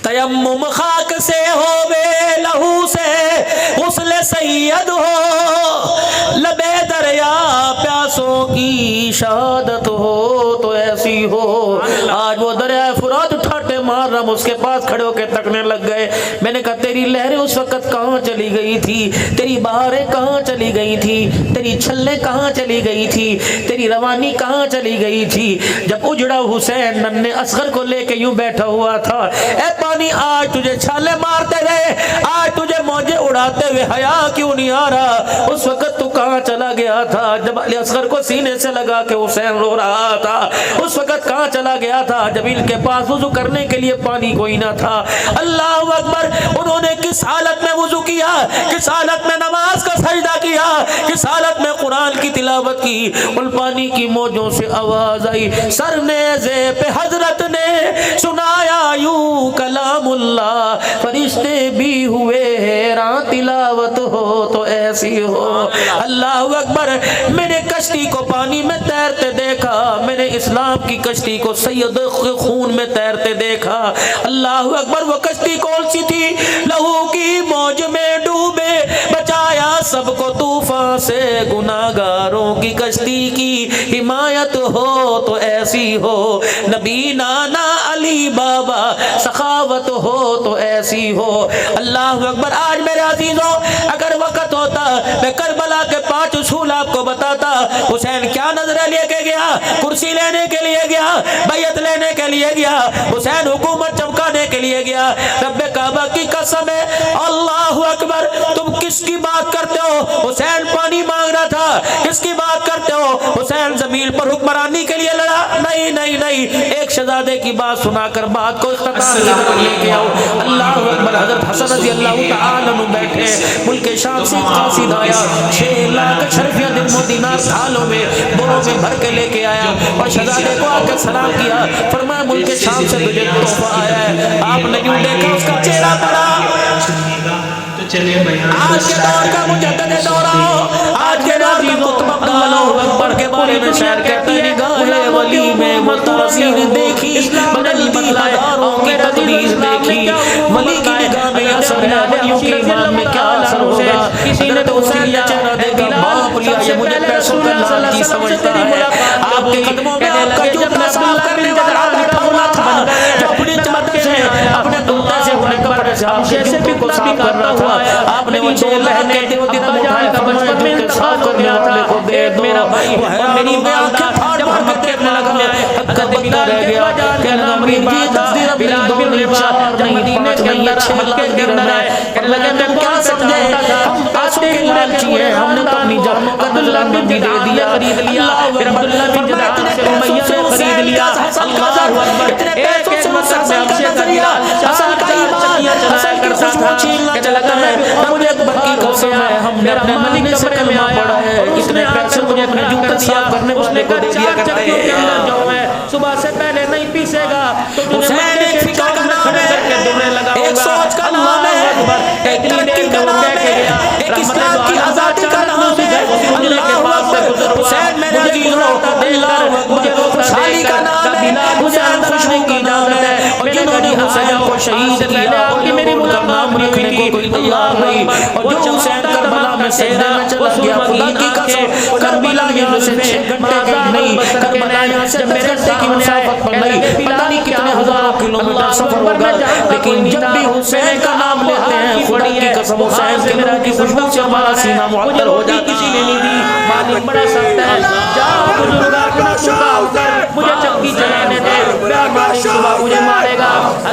تیمم خاک سے ہووے لہو سے غسل سید ہو، لبے دریا پیاسوں کی شہادت ہو تو ایسی ہو۔ آج وہ دریائے فرات ٹھاٹے مار رہا، اس کے پاس کھڑے ہو کے تکنے لگ گئے۔ میں نے کہا تیری لہریں اس وقت کہاں چلی گئی تھی، تیری بہاریں کہاں چلی گئی تھی، تیری چھلیں کہاں چلی گئی تھی، تیری روانی کہاں چلی گئی تھی جب اجڑا حسین ننھے اصغر کو لے کے یوں بیٹھا ہوا تھا۔ اے پانی آج تجھے چھالے مارتے رہے، آج تجھے موجے اڑاتے ہوئے حیا کیوں نہیں آ رہا؟ اس وقت تو کہاں چلا گیا تھا جب علی اصغر کو سینے سے لگا کے حسین رو رہا تھا؟ اس وقت کہاں چلا گیا تھا جب ان کے پاس وضو کرنے کے لیے پانی کوئی نہ تھا؟ اللہ اکبر! انہوں نے کس حالت میں وضو کیا، کس حالت میں نماز کا سجدہ کیا، کس حالت میں قرآن کی تلاوت کی۔ ان پانی کی موجوں سے آواز آئی، سر نیزے پہ حضرت نے سنایا یوں کلام اللہ، فرشتے بھی ہوئے حیران تلاوت ہو تو ایسی ہو۔ اللہ اکبر! میں نے کشتی کو پانی میں تیرتے دیکھا، میں نے اسلام کی کشتی کو سید خون میں تیرتے دیکھا۔ اللہ اکبر! وہ کشتی کون سی تھی؟ لہو کی موج میں ڈوبے بچایا سب کو طوفان سے، گناہگاروں کی کشتی کی حمایت ہو تو ایسی ہو۔ نبی نانا علی بابا سخاوت ہو تو ایسی ہو۔ اللہ اکبر! آج میرے عزیزوں اگر وقت ہوتا میں کربلا کے 5 اصول آپ کو بتاتا۔ حسین کیا نظریں لے کے گیا؟ کرسی لینے کے لیے گیا، بیعت لینے کے لیے گیا، حسین حکومت چمکانے کے لیے گیا۔ رب کعبہ کی قسم ہے، اللہ اکبر! تم کس کی بات کرتے ہو؟ حسین پانی مانگ رہا تھا۔ کس کی بات کرتے ہو؟ حسین زمین پر حکمرانی کے لیے لڑا؟ نہیں نہیں نہیں، ایک شہزادے کی بات سنا کر بات کو اختتام پر لے کے آؤ۔ اللہ اکبر! حضرت حسن رضی اللہ تعالی عنہ بیٹھے، ملک شام سے قاصد آیا، 6 لاکھ اشرفیہ درہم و دینار تھالوں میں بوروں میں بھر کے لے کے آیا اور شہزادے کو آ کے سلام کیا، فرمایا ملک شام سے تجھے تحفہ آیا ہے۔ آپ نے یوں دیکھا اس کا چہرہ پڑا، آج کے دور کا مجدد دورہ ہو، آج کے دور کا قطب ابدال ہو، ان کے بارے میں شاعر کہتا ہے نگاہ ولی میں وہ تاثیر دیکھی، بدلتی ہزاروں کی تقدیر دیکھی، ولی کی نگاہ میں اثر ہے، ولیوں کے ایمان میں کیا اثر ہوگا؟ حضرت حسین نے چہرہ دیکھا، باپ لیا یہ مجھے پیسوں کا لالچی سمجھتا ہے، آپ کے قدموں میں آپ کا جوتا صاف کرنے والا بیٹھا ہوا تھا، جو اپنے چادر سے اپنے دوتا سے اپنے کپڑے سے آپ کے جوتوں کو صاف کر رہا تھا۔ آپ نے وہ 6 لاکھ کے دو درہم اٹھائے، فرمایا جوتے صاف کرنے والے کو دے دو۔ وہ حیران ہو گیا، آنکھیں پھاڑ پھاڑ کے دیکھنے لگا، حق بندہ رہ گیا، کہنے لگا میری جی 10 درہم نہیں، 2 نہیں، 4 نہیں، 5 نہیں، 6 لاکھ درہم ہے۔ کہنے لگا تم کیا سمجھے، ہم پیسوں کے لالچی ہیں، ہم نے تو اپنی جانوں کا بدلہ بھی دے دیا، خرید لیا، پھر عبداللہ بن جدعان سے امیہ نے خرید لیا۔ اللہ اکبر! ایک ایک مقصد میں ہم سے نظریہ حسن کا ایمان، حسن کی خوشبو چھیننا چاہتا ہے۔ مجھے اکبر کی قسم ہے، ہم نے اپنے ملک سے کلمہ پڑھا ہے، اتنے پیسے مجھے اپنے جوتے صاف کرنے والے کو دے دیا کرتے ہیں۔ صبح سے پہلے نہیں پیسے گا تو حسین ایک فکر کا نام ہے، ایک سوچ کا نام ہے، ایک ترقی کا نام ہے، ایک اسلام کی آزادی کا نام ہے۔ اللہ اکبر! حسین میرے عزیزوں، اللہ اکبر! خوشحالی کا نام ہے، حسین خوشبو کا نام ہے، اور جنہوں نے حسین کو شہید کیا ان کا نام رکھنے کو کوئی تیار نہیں، اور جو حسین کربلا میں سجدے میں چلا گیا، خدا کی قسم کربلا یہاں سے 6 گھنٹے کا نہیں، کربلا یہاں سے 10 گھنٹے کی مسافت پر نہیں، پتہ نہیں کتنے ہزاروں کلومیٹر سفر ہوگا، لیکن جب بھی حسین کا نام لیتے ہیں خدا کی قسم حسین کے نام کی خوشبو سے ہمارا سینہ معطر ہو جاتا کسی نے نہیں دی۔ مالک بڑا سخت ہے، جاؤ بزرگا اپنا چکا اتر، مجھے چکی چلانے دے، میرا مالک صبح مجھے مارے گا۔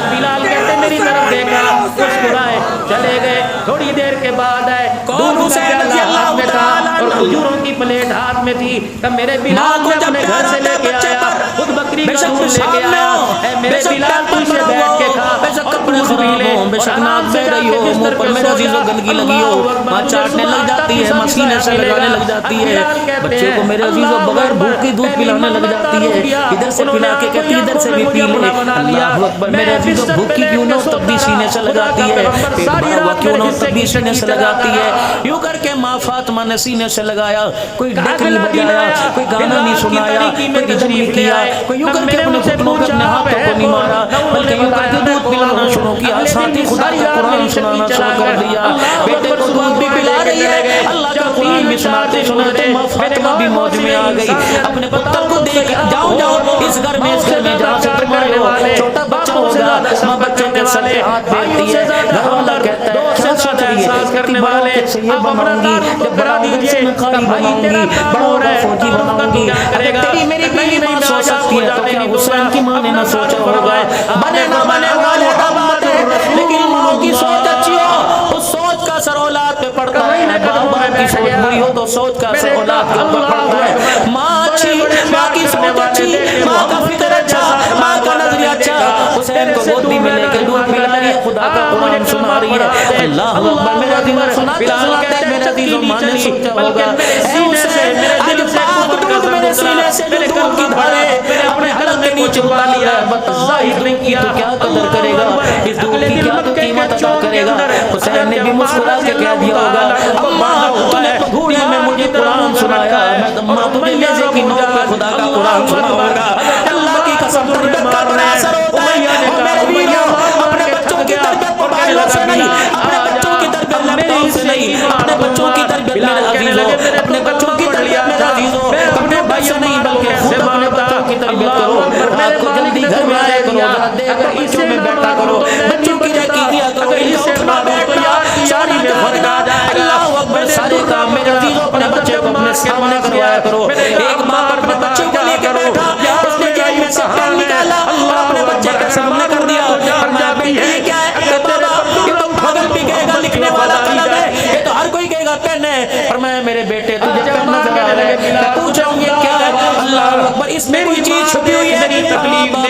بلال کہتے میری طرف دیکھا، مسکرائے چلے گئے۔ تھوڑی دیر کے بعد آئے، دودھ کا پیالہ ہاتھ میں تھا اور کھجوروں کی پلیٹ ہاتھ میں تھی، تب میرے بلال میں اپنے گھر سے لے کے آیا، خود بکری کا دودھ لے کے آیا، اے میرے بلال تو اسے بیٹھ کے کھا، اپنے خبیلے بے شک ناک بہ رہی ہو، منہ پر میرے عزیزوں گندگی لگی ہو، ماں چاٹنے لگ جاتی ہے، ماں سینے سے لگانے لگ جاتی ہے، بچوں کو میرے عزیزوں بغیر بھوک کی دودھ پلانے لگ جاتی ہے، ادھر سے پلا کے کہتی ہے ادھر سے بھی پی لے۔ اللہ اکبر! میرے عزیزوں بھوکی کیوں نہ ہو تب بھی سینے سے لگاتی ہے، پیٹ بھرا ہوا کیوں نہ ہو تب بھی سینے سے لگاتی ہے۔ یوں کر کے ماں فاطمہ نے سینے سے لگایا، کوئی ڈیک نہیں بجایا، کوئی گانا نہیں سنایا، کوئی رجم نہیں کیا، کوئی یوں کر کے اپنے گھٹنوں پہ اپنے ہاتھوں کو نہیں مارا، بلکہ یوں کر کے دودھ پلانا شروع کیا۔ ساتھ ہی خدا کا قرآن سنانا شروع کر دیا. بیٹے کو دودھ بھی پلا رہی ہے, اللہ کا قرآن بھی سناتے سناتے فاطمہ بھی موج میں آ گئی. اپنے پتر کو دیکھ جاؤ جاؤ اس گھر میں جہاں سے تم آئے ہو, چھوٹا بچہ ہوگا, ماں بچوں کے سر پہ ہاتھ پھیرتی ہے. گھر والا کہتا ہے سچ کریے کرنے والے یہ بناؤں گی, جب بڑاؤں گی سے میں قاری بناؤں گی, بڑوں کا فوجی بناؤں گی. اگر تیری میری بیوی ماں سو سکتی ہے تو کیا حسین کی ماں نے نہ سوچا ہوگا. بنے نہ بنے والا بات ہے, لیکن ماں کی سوچ اچھی ہو, اس سوچ کا اثر اولاد پہ پڑتا ہے. باپ کی سوچ بری ہو تو سوچ کا اثر اولاد کے اوپر پڑتا ہے. ماں اچھی, ماں کی سوچ اچھی, ماں کا فکر اچھا, ماں کا نظریہ اچھا, حسین کو گودی میں لے کے دودھ پلا رہی ہے, خدا کا قرآن سنا رہی ہے. اللہ اکبر, میرا دل سناتے سناتے میرا دل ماں نے سوچا ہوگا اے حسین آج پاک دودھ میرے سینے سے جو دودھ کی دھارے اپنے حلق کے نیچے اڑا لیا, بتا اس دودھ کی تو کیا قدر کرے گا, اس دودھ کی کیا تو قیمت ادا کرے گا. حسین نے بھی مسکرا کے کہہ دیا ہوگا اماں تو نے گھوڑی میں مجھے قرآن سنایا, میں تمہیں نیزے کی نوک پہ خدا کا قرآن سنا ہوگا. اللہ کی قسم تربیت کا بڑا اثر ہوتا ہے. اور میرے بیویوں اپنے بچوں کی تربیت موبائلوں سے نہیں, اپنے بچوں کی تربیت لیپ ٹاپ سے نہیں, اپنے بچوں کی تربیت میرے عزیزوں, اپنے بچوں کی تربیت میرے عزیزوں اپنے بھائی سے نہیں بلکہ خود اپنے بچوں کی تربیت کرو. رات کو جلدی گھر میں آیا کرو, ذرا دیر کر بچوں میں بیٹھا کرو, بچوں کی رکی دیا کرو, ان کا اٹھنا بیٹھنا ساری فرق آ جائے گا. اللہ اکبر, سارے کام میرے عزیزوں اپنے بچے کو اپنے سامنے کروایا کرو. ایک ماں اپنے بچے کو لے کے بیٹھا, اس نے جیب میں سے پین نکالا اور اپنے بچے کے سامنے کر دیا. فرمایا بیٹی یہ کیا ہے, کہ بابا یہ تو بھگل بھی کہے گا لکھنے والا قلم ہے, یہ تو ہر کوئی کہے گا پین ہے. فرمایا میرے بیٹے تجھے پین نظر آ رہا ہے, میں پوچھ رہا ہوں یہ کیا ہے. اللہ اکبر, اس میں کوئی چیز چھپی ہوئی ہے, بابا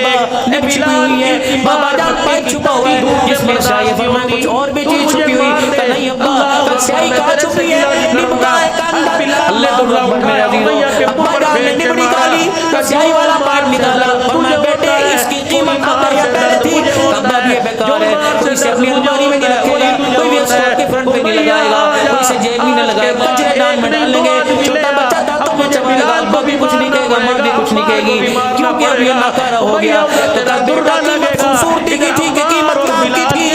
نے چھپی ہوئی ہے, بابا جان پین چھپا ہوا ہے, جس میں شاید فرمایا کچھ اور بھی چیز چھپی ہوئی ہے. نہیں ابا سیاہی کہاں چھپی ہے, نبکا ہے کاندہ. اللہ اکبر میرے عزیزوں, ابا جان نے نبڑی کالی سیاہی والا پار نکالا. فرمایا بیٹے اس کی قیمت اب یا پہلے تھی, اب یہ بیکار ہے, کوئی سے اپنی الماری میں نہیں رکھے گا, کوئی بھی اسکار کے فرنٹ پہ نہیں لگائے گا, کوئی سے جیب میں نہیں لگائے گا, کچرے دان میں ڈال لیں گے. چھوٹا بچہ دانتوں میں چبائے گا, ابا بھی کچھ نہیں کہے گا, ماں بھی کچھ نہیں کہے گی, کیونکہ اب یہ ناکارہ ہو گیا. تو درگاہ قیمت خوبصورتی کی تھی کہ قیمت کام کی تھی,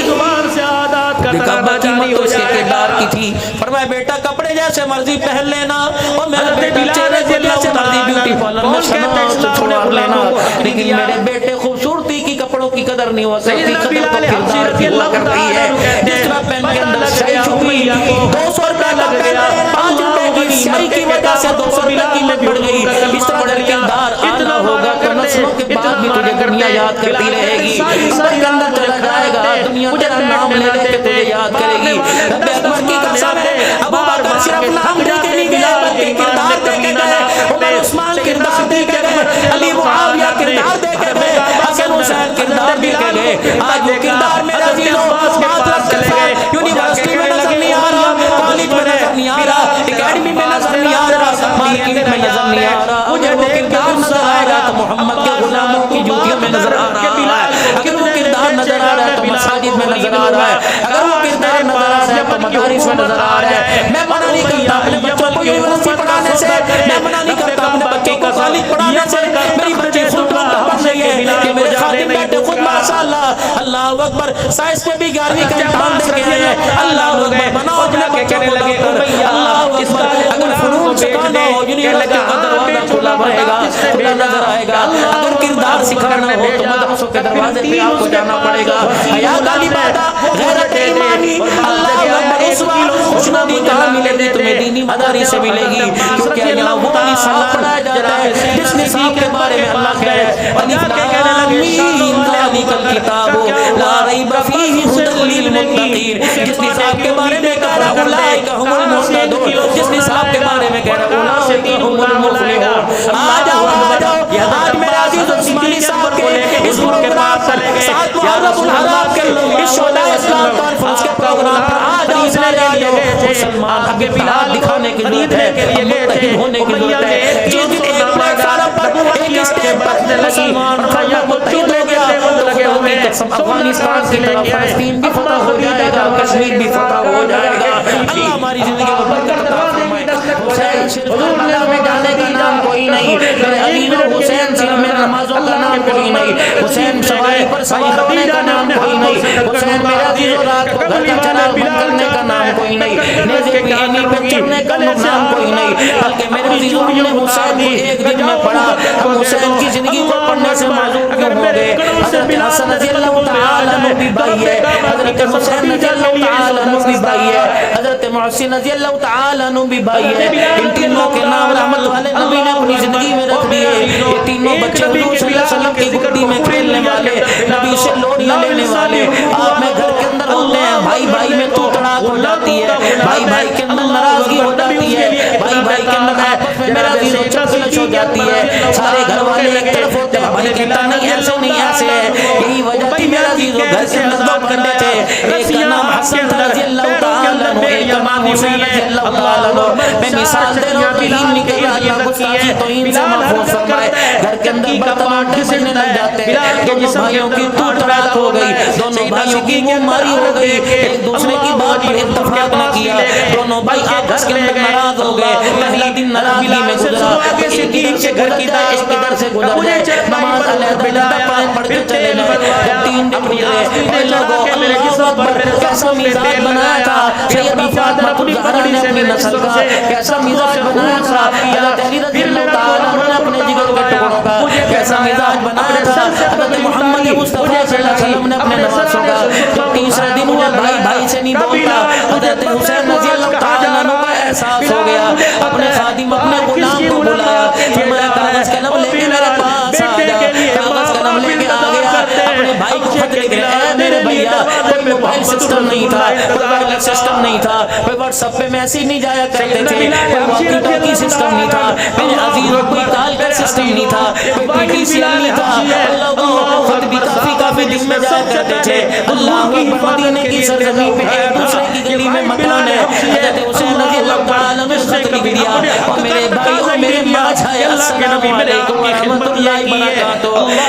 کعبہ قیمت تو اس کے کردار کی تھی. فرمایا بیٹا کپڑے جیسے مرضی پہن لینا, اور میرا بیٹا چہرے کو جیسے مرضی بیوٹی پارلر میں شناخت چھوڑا لینا, لیکن میرے بیٹے خوبصورتی کی کپڑوں کی قدر نہیں ہو سکتی, قدر تو کردار کی ہوا کرتی ہے. جس طرح پین کے اندر سیاہی چھپی, 200 روپے کا پین 5 روپے کی سیاہی کی وجہ سے 200 روپے کی قیمت بڑھ گئی. اس طرح اگر کردار اعلیٰ ہوگا تو نسلوں کے بعد بھی تجھے دنیا یاد کرتی رہے گی. قبر کے اندر چلا جائے گا, دنیا تیرا نام لے لے کے تجھے یاد کرے گی. رب اکبر کی قسم ہے, ابو بکر صرف نام دے کے نہیں گئے بلکہ کردار دے کے گئے. عمر عثمان کردار دے کے گئے, علی معاویہ کردار دے کے گئے, حسن حسین کردار دے کے گئے. آج وہ کردار میرا عزیزوں بات رکھ چلے گئے. یونیورسٹی میں نظر نہیں آ رہا, کالج میں نظر نہیں آ رہا, اکیڈمی میں نظر نہیں آ رہا, مارکیٹ میں نظر نہیں آ رہا. اگر وہ کردار نظر آئے گا تو محمد کے غلاموں کی جوتیوں میں نظر آ رہا ہے. اگر وہ کردار نظر آ رہا ہے تو مساجد میں نظر آ رہا ہے. اگر وہ کردار نظر آ رہا ہے تو مدارس میں نظر آ رہا ہے. میں منع نہیں کرتا اپنے بچوں کو یونیورسٹی پڑھانے سے, میں منع نہیں کرتا اپنے بچوں کو کالج پڑھانے سے. میری بچے خود بن رہی ہے کہ میرے خادم بیٹے خود ماشاءاللہ, اللہ اکبر, سائنس میں بھی 11ویں کا امتحان دے کے آئے ہیں. اللہ اکبر, بناؤ اپنے بچوں کو ڈاکٹر. اللہ اکبر, اگر فنون سکھانا ہو یونیورسٹی کا دروازہ کھلا رہے گا, کھلا نظر آئے گا. اگر کردار سکھانا ہو تو مدرسوں کے دروازے پہ آپ کو جانا پڑے گا. حیات علی بادہ, غیرت ایمانی, اللہ اکبر, اسوا خوشنودی کہاں ملے گی تمہیں, دینی مدارس سے ملے گی, کیونکہ یہاں وہ نصاب پڑھایا جاتا ہے جس نصاب کے بارے میں اللہ کہہ رہے ہیں الف لام میم ذالک الکتاب لا ریب فیہ ھدی للمتقین. جس نصاب کے بارے میں کہہ رہا ہے اولئک ھم المہتدون, جس نصاب کے بارے میں کہہ رہا ہے اولئک ھم المفلحون. آ جاؤ آ جاؤ, آج میرے عزیز عثمانی صاحب کے اس پروگرام پر 7 محرم الحرام کے اس شہداء اسلام کانفرنس کے پروگرام پر آ جاؤ سارے آ جاؤ. مسلمان آگے بلاد دکھانے کی ضرورت ہے, متحد ہونے کی ضرورت ہے. جس دن ایک پلیٹ فارم پر ایک اسٹیج پر مسلمان متحد ہو گیا تو خدا کی قسم افغانستان کی طرف فلسطین بھی فتح ہو جائے گا, کشمیر بھی فتح ہو جائے گا. اللہ ہماری زندگی کو برکت عطا فرمائے. حسین صرف کربلا میں جانے کا نام کوئی نہیں, میرے عزیزوں, حسین صرف میرے نمازوں کا نام کوئی نہیں, حسین سواری پر سوار ہونے کا نام کوئی نہیں. حسین میرا عزیز و رات کو گھر کا چراغ بند کرنے کا نام کوئی نہیں، نیزے پہ اینی پہ چڑھنے کا نام کوئی نہیں، بلکہ میرے عزیز ہم نے حسین کو ایک دن میں پڑھا، ہم حسین کی زندگی کو پڑھنے سے معذور کیوں ہو گئے؟ حضرت حسن رضی اللہ تعالیٰ عنہ بھی بھائی ہے، حضرت حسین رضی اللہ تعالیٰ عنہ بھی بھائی ہے، حضرت محسن رضی اللہ تعالیٰ عنہ بھی بھائی ہے، ان تینوں کے نام رحمت والے نبی نے اپنی زندگی میں رکھ دیے، یہ تینوں بچے حضور صلی اللہ علیہ وسلم کی گودی میں کھیلنے والے، نبی سے لوڑیاں لینے والے، آپ میں گھر کے اندر ہوتے ہیں، بھائی بھائی میں تو تڑاک ہو جاتی ہے، بھائی بھائی کے اندر ناراضگی ہو جاتی ہے، بھائی بھائی کے اندر آپس میں میرا دل و چکلش ہو جاتی ہے، سارے گھر والے ایک طرف ہوتے ہیں، بھائی کہتا نہیں ایسے نہیں ایسے ہے، یہی وجہ تھی میرا دل و گھر کے اندر دو بندے تھے، ایک کا نام حسن رضی اللہ تعالیٰ عنہ، ایک کا نام حسین رضی اللہ تعالیٰ عنہ، میں مثال دے رہا ہوں توہین نہیں کر رہا، اللہ گستاخی توہین سے محفوظ فرمائے، گھر کے اندر برتن آٹے بجنے لگ جاتے ہیں، دونوں بھائیوں کی تو تڑاک ہو گئی، دونوں بھائیوں کی منہ ماری ہو گئی، ایک دوسرے کی بات پر اتفاق نہ کیا، دونوں بھائی آپس کے اندر ناراض ہو گئے، پہلا دن ناراضگی میں گزرا، ایک ادھر سے گزر جائے ایک ادھر سے گزر جائے، نماز علیحدہ پڑھ کے چلے گئے، جب 3 دن گزرے، اے لوگوں اللہ اکبر، کیسا مزاج بنایا تھا سیدہ فاطمہ الزہرا نے اپنی نسل کا، کیسا مزاج بنایا تھا حضرت علی رضی اللہ تعالیٰ عنہ نے اپنے جگر کے ٹکڑوں کا، کیسا مزاج بنایا تھا حضرت محمد مصطفیٰ صلی اللہ علیہ وسلم نے اپنے نواسوں کا، جب تیسرا دن ہوا بھائی بھائی سے نہیں بولتا، حضرت حسین رضی اللہ تعالیٰ عنہ کا احساس ہو گیا، اپنے خادم اپنے غلام کو بلایا، فرمایا کاغذ قلم لے کے میرے پاس آ جا، کاغذ قلم لے کے آ گیا، اپنے بھائی کو خط لکھ رہے اے میرے بھیا، کوئی موبائل سسٹم نہیں تھا، کوئی وائرلیس سسٹم نہیں تھا، کوئی واٹس ایپ پہ میسیج نہیں جایا کرتے تھے، کوئی واکی ٹاکی سسٹم نہیں تھا، میرے عزیزوں کوئی کال کا سسٹم نہیں تھا، کوئی پی ٹی سی ایل نہیں تھا، اللہ خط بھی کافی دن میں جایا کرتے تھے، اللہ اکبر، مدینے کی سرزمین پہ ایک دوسرے کی گلی میں مکان ہے، حضرت حسین رضی اللہ تعالیٰ نے خط لکھ دیا، اور میرے بھائی اور میرے ماں جھائے السلام علیکم ورحمت اللہ وبرکاتہ،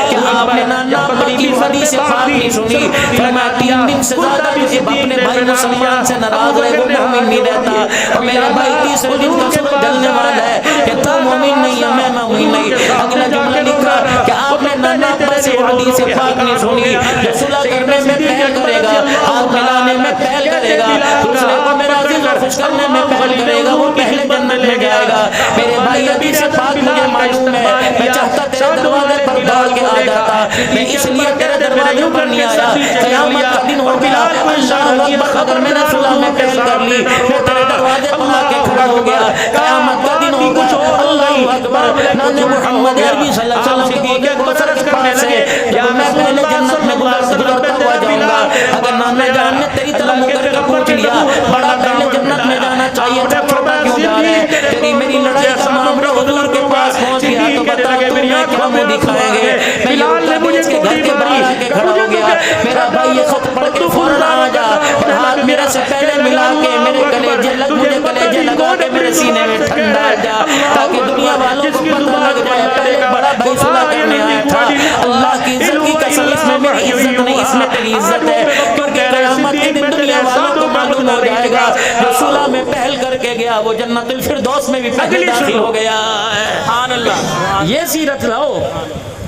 کہ آپ نے نانا پاک کی حدیث پاک نہیں سنی، فرمایا 3 دن سے زیادہ مجھے اپنے بھائی مسلمان سے ناراض رہے وہ مومن نہیں رہتا، اور میرا بھائی تیسرے دن کا سورج ڈلنے والا ہے کہ تو مومن نہیں ہے میں مومن نہیں، اگلا جملہ لکھا کہ آپ نے نانا پاک سے حدیث پاک نہیں سنی، جو صلح کرنے میں پہل کرے گا، ہاتھ ملانے میں پہل کرے گا، دوسرے کو میرا عزیز اور خوش کرنے میں پہل کرے گا، وہ پہلے جنت میں جائے گا، میرے بھائی حدیث پاک مجھے معلوم ہے، میں چاہتا تیرے دروازے پر دوڑ کے آ جاتا، میں اس لیے تیرے دروازے پر نہیں آیا، قیامت کا دن ہو گیا، اللہ اکبر، اگر میں نے صلح میں پہل کر لی، میں تیرے دروازے پر آ کے کھڑا ہو گیا، قیامت کا دن ہوگا، اللہ اکبر، نانے محمد عربی صلی اللہ علیہ وسلم کے کوثر کے پاس ہے، جب میں پہلے جنت میں گزرتا ہوا جاؤں گا، اگر نانا جان نے تیری طرح مکر کا پوچھ لیا، بڑا پہلے جنت میں جانا چاہیے تھا، چھوٹا کیوں جا رہے ہیں، تیری میری لڑائی کا معاملہ حضور کے پاس پہنچ گیا، تو بتا تمہیں کیا منہ دکھائیں گے، میں یہ حدیث کے گھر کے باہر آ کے کھڑا ہو گیا، میرا بھائی یہ خط پڑھ کے فوراً آ جا، اور ہاتھ میرے سے پہلے ملا کے میرے کلیجے لگا کے میرے سینے میں ٹھنڈا جا، تاکہ دنیا والوں کو پتہ لگ جائے پہلے بڑا بھائی صلح کرنے آیا تھا، اللہ کی عزت کی قسم اس میں میری عزت نہیں، اس میں تیری عزت ہے، کیونکہ قیامت کے دن دنیا والوں کو معلوم ہو جائے گا، جو صلح میں پہل کر کے گیا وہ جنت الفردوس میں بھی پہلے داخل ہو گیا ہے، سبحان اللہ، یہ سیرت لاؤ،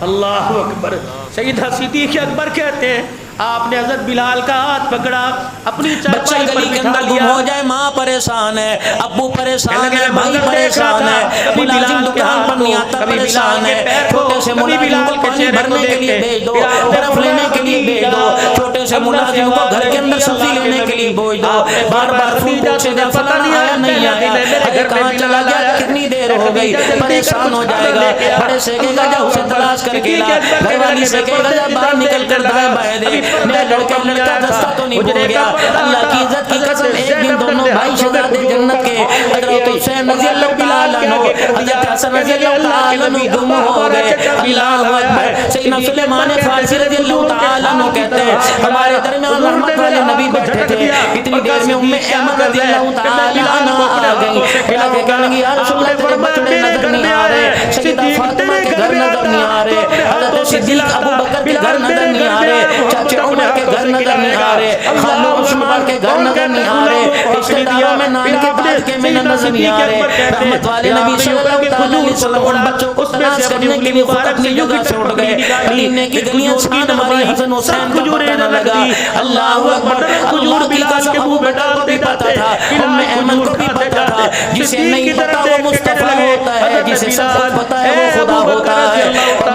اللہ اکبر۔ سیدہ صدیق اکبر کہتے ہیں آپ نے حضرت بلال کا ہاتھ پکڑا، اپنی بچہ چارپائی پر گلی کے بٹھا اندر گم لیا، ہو جائے، ماں پریشان ہے، ابو پریشان ہے، بھائی پریشان ہے، ملازم دکان پر نہیں آتا پریشان ہے، چھوٹے سے ملازم کو پانی بھرنے کے لیے بھیج دو، برف لینے کے لیے بھیج دو، چھوٹے سے ملازم کو گھر کے اندر سبزی لینے کے لیے بھیج دو، بار بار فون پوچھے دے فلانا آیا نہیں آیا، اگر کہاں چلا گیا، کتنی دیر ہو گئی، پریشان ہو جائے گا، بڑے سے کہے گا جا اسے تلاش کر کے لا، گھر والی سے کہے گا جا باہر نکل کر دائیں بائیں دے، میں لڑکا دستہ تو نہیں بھول گیا، اللہ کی عزت کی قسم ایک دن دونوں بھائی شہزادے جنت کے حضرت حسین رضی اللہ تعالیٰ عنہ، حضرت حسن رضی اللہ تعالیٰ عنہ گم ہو گئے، اللہ اکبر، سیدنا سلیمان فارسی رضی اللہ تعالیٰ عنہ کہتے ہیں ہمارے درمیان رحمت والے نبی بیٹھے تھے، اتنی دیر میں ایمن رضی اللہ تعالیٰ عنہ آ گئی، اللہ کے کہنے گی یا رسول اللہ تیرے بچڑے نظر نہیں آ رہے، سیدہ فاطمہ کے گھر نظر نہیں آ رہے، حضرت صدیق ابو بکر کے گھر نظر نہیں آ رہے، چاچے عمر کے گھر نظر نہیں آ رہے، خالو عثمان کے گھر نظر نہیں آ رہے، رشتہ داروں میں نان کے داد کے میں نظر نہیں آ رہے، رحمت والے نبی صلی اللہ علیہ وسلم ان بچوں کو تلاش کرنے کے لیے خود اپنی جگہ سے اٹھ گئے، مدینے کی گلیاں چھان ماری، حسن حسین کا پتہ نہ لگا، اللہ اکبر، اللہ کی قسم ابو بکر کو بھی پتا تھا، ام ایمن کو بھی پتا تھا، جسے نہیں پتا وہ مصطفیٰ ہوتا ہے، جسے سب کچھ پتا ہے وہ خدا ہوتا ہے،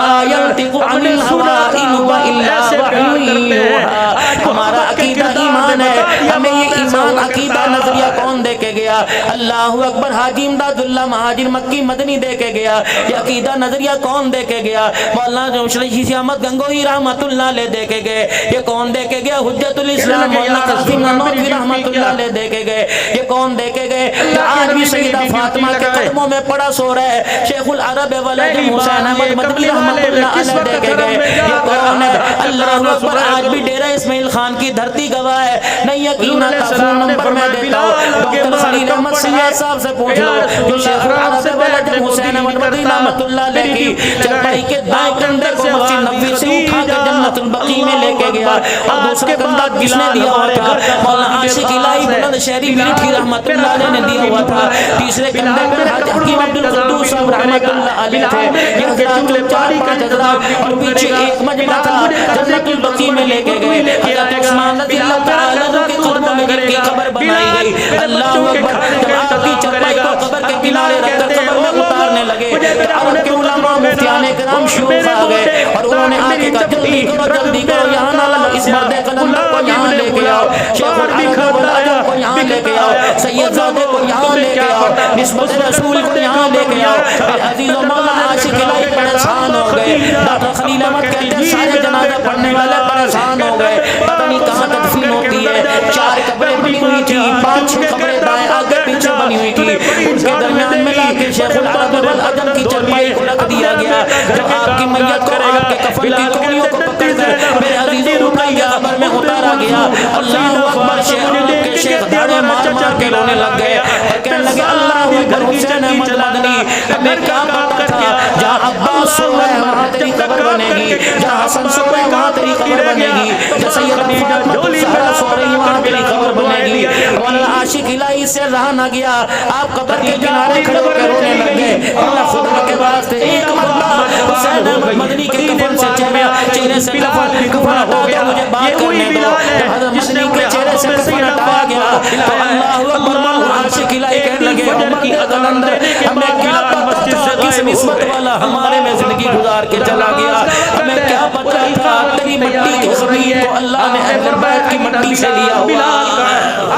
ما ينطق عن الهوى ان هو الا وحی یوحی۔ ہمارا عقیدہ ایمان ہے، ہمیں یہ ایمان عقیدہ نظریہ کون دے کے گیا؟ اللہ اکبر، حاجی امداد اللہ مہاجر مکی مدنی دے کے گیا، یہ عقیدہ نظریہ کون دے کے گیا؟ مولانا شیخ احمد گنگوہی رحمت اللہ علیہ دے کے گئے، یہ کون دے کے گیا؟ حجت الاسلام مولانا قاسم نانوتوی رحمت اللہ علیہ دے کے گئے، یہ کون دے کے گئے؟ آج بھی سیدہ فاطمہ کے قدموں میں پڑا سو رہا ہے، شیخ العرب ولد حسین احمد مدنی رحمت اللہ علیہ دے کے گئے، یہ کون ہے؟ اللہ اکبر، آج بھی ڈیرہ اسماعیل خان کی دھرتی گواہ ہے، نہیں یقین آتا فون نمبر میں دیتا ہوں، ڈاکٹر خلیل احمد سیاد صاحب سے پوچھ لو، جو شیخ العرب ولد حسین احمد مدنی رحمت اللہ علیہ کی چرپائی کے دائیں کندھے کو مسجد نبوی سے اٹھا کے جنت البقیع میں لے کے گیا، اور دوسرا کندھا کس نے دیا ہوا تھا؟ مولانا عاشق الہی بلند شہری میٹھی رحمت اللہ علیہ نے دیا ہوا تھا، تیسرے کندھے پر حاج حکیم عبدالقدوس صاحب رحمت اللہ علیہ تھے، یہ حضرات چار پانچ حضرات، اور پیچھے ایک مجمع تھا، جنت البقیع میں لے کے گئے، حضرت عثمان رضی اللہ تعالیٰ عنہ کے قدموں میں جن کی قبر بنائی گئی، اللہ اکبر، جب آپ کی چرپائی کو قبر کے کنارے رکھ کر قبر میں اتارنے لگے، عرب کے علماء مفتیان کرام شیوخ آ گئے، اور انہوں نے آگے کہا جلدی کرو یہاں نہ لاؤ، اس مرد قلندر کو یہاں لے کے آؤ، شیخ العرب والعجم کو یہاں لے کے آؤ، سید زادے کو یہاں لے کے آؤ، نسبت رسول کو یہاں لے کے آؤ، پھر عزیز و مولانا عاشق الہی پریشان ہو گئے، ڈاکٹر خلیل احمد کہتے ہیں سارے جنازہ پڑھنے والے پریشان ہو گئے، پتہ نہیں کہاں تدفین ہوتی ہے، 4 قبریں بنی ہوئی تھی، 5-6 قبریں دائیں آگے پیچھے بنی ہوئی تھی، ان کے درمیان میں لا کے شیخ العرب والعجم کی چرپائی کو رکھ دیا گیا، جب آپ کی میت کو آپ کے کفن کی کوڑیوں کو پکڑ کر میرے عزیزوں اٹھا کے قبر میں اتارا گیا، اللہ اکبر، شیخ دھاڑے مار مار کے رونے لگ گئے اور کہنے لگے اللہ اکبر، حسین احمد مدنی، ہمیں کیا پتا تھا جہاں عباس سو رہا ہے وہاں تیری قبر بنے گی، جہاں حسن سو رہا ہے وہاں تیری قبر بنے گی، جہاں سیدہ فاطمہ الزہرا سو رہی وہاں تیری قبر بنے گی، مولانا عاشق الہی سے رہا نہ گیا، آپ قبر کے کنارے کھڑے ہو کے رونے لگ گئے، اللہ خدا کے واسطے ایک مرتبہ حسین احمد مدنی کے کفن سے چہرے سے کفن ہٹا دو، مجھے بات کرنے دو، جب حضرت مدنی کے چہرے سے کفن ہٹایا گیا تو اللہ اکبر، عاشق الہی کہنے لگے عمر کی قلندر، ہمیں کیا پتا تھا کس نسبت والا ہمارے میں زندگی گزار کے چلا گیا، ہمیں کیا پتا تھا تیری مٹی کی زمین کو اللہ نے اہل بیت کی مٹی سے لیا ہوا،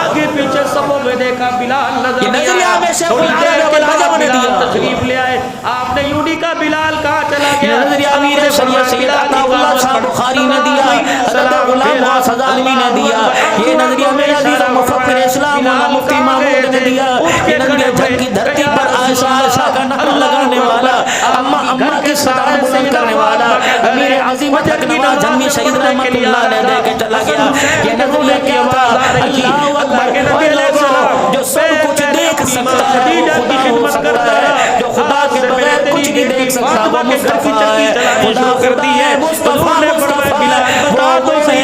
آگے پیچھے سبوں میں دیکھا بلال نظر یہ نظریہ میں شیخ العرب والعجم نے دیا، تشریف لے آئے، آپ نے یوں نہیں کہا بلال کہاں چلا گیا، نظریہ امیر شریعت سید عطا اللہ صاحب بخاری نے دیا، حضرت غلام معاذ حضالوی نے دیا، یہ نظریہ میرا عزیز مفکر اسلام مولانا مفتی محمود نے دیا، یہ نظریہ جنگ کی دھرتی پر عائشہ عائشہ کا نام لگانے والا، اماں کی ستار بلند کرنے والا امیر عظیم تک نواز جنگی شہید رحمت اللہ علیہ دے کے چلا گیا، یہ نظریہ کیا تھا؟ اللہ اکبر، وہ لوگوں جو سب کچھ دیکھ سکتا ہے وہ خدا ہو سکتا ہے، جو خدا کے بغیر کچھ نہیں دیکھ سکتا وہ مصطفیٰ ہے، خدا خدا ہے، مصطفیٰ مصطفیٰ ہے، وہ تو ہے،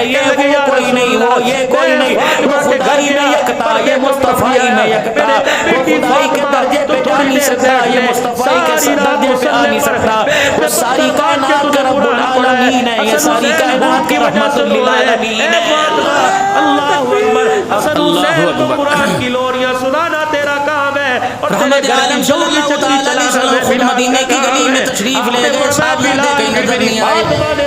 یہ وہ کوئی نہیں، وہ یہ کوئی نہیں، وہ خدائی میں یکتا، یہ مصطفیٰ میں یکتا، وہ خدائی کے درجے پہ جا نہیں سکتا، یہ مصطفیٰ کے درجے پہ آ نہیں سکتا، وہ ساری کائنات کا رب العالمین ہے، یہ ساری کائنات کی رحمت للعالمین ہے، اللہ اکبر، حسن حسین کو قرآن کی لوریاں سنانا تیرا کام ہے، اور رحمت عالم صلی اللہ تعالیٰ علیہ وسلم خود مدینے کی گلی میں تشریف لے گئے، صاحب نے کہیں نظر نہیں آئے،